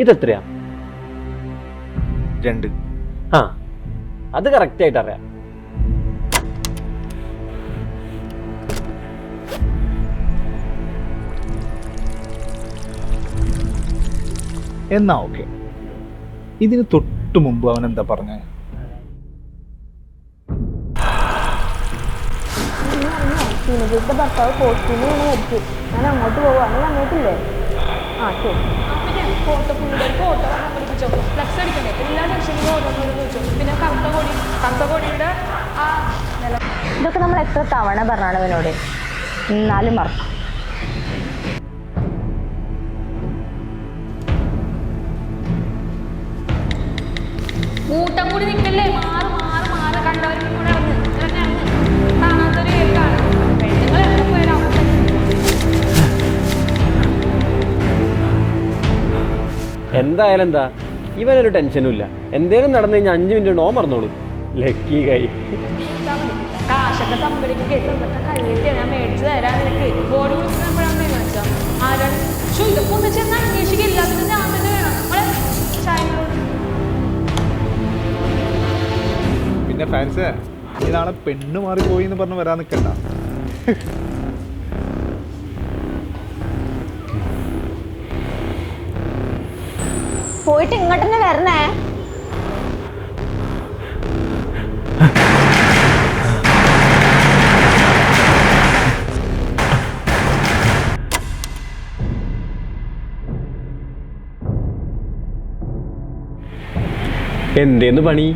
ഇതെത്രയാ? 2. ആ, അത് കറക്റ്റായിട്ട് അറിയാം. എന്നാ ഓക്കെ. ഇതിന് തൊട്ട് മുമ്പ് അവൻ എന്താ പറഞ്ഞ? ഭർത്താവ് പോസ്റ്റിന് മരിച്ചു. ഞാൻ അങ്ങോട്ട് പോവാണ്. അങ്ങോട്ടില്ലേ? ആ ശരി. ഇതൊക്കെ നമ്മൾ എത്ര തവണ പറഞ്ഞാണ് അവനോട്, എന്നാലും മറക്കും. കൂട്ടം കൂടി നിൽക്കല്ലേ, മാറി മാറി മാറി കണ്ടവരും കൂടെ കാണാത്തൊരു കേൾക്കാണ്. പെണ്ണുങ്ങൾ എവിടെ പോയാലും എന്തായാലും എന്താ, ഇവനൊരു ടെൻഷനും ഇല്ല. എന്തേലും നടന്നു കഴിഞ്ഞാൽ 5 മിനിറ്റ് നോ മറന്നോളൂ. ലക്കി കൈ. കാശൊക്കെ സംഭരിക്കുക കഴിയട്ടെ, ഞാൻ മേടിച്ചു തരാൻ നിനക്ക്. ബോർഡ് കൊടുക്കുമ്പോഴാണ് തീരുമാനിച്ചാൽ ആരാണ് ഇതൊക്കെ ഒന്ന് ചെന്ന് അന്വേഷിക്കില്ല. അതിന് ഞാൻ തന്നെ വേണം. പിന്നെ ഫാൻസ് നീ നാളെ പെണ്ണ് മാറിപ്പോയി എന്ന് പറഞ്ഞ് വരാൻ നിൽക്കണ്ട. പോയിട്ട് ഇങ്ങോട്ട് തന്നെ വരണേ. എന്തേന്ന് പണി?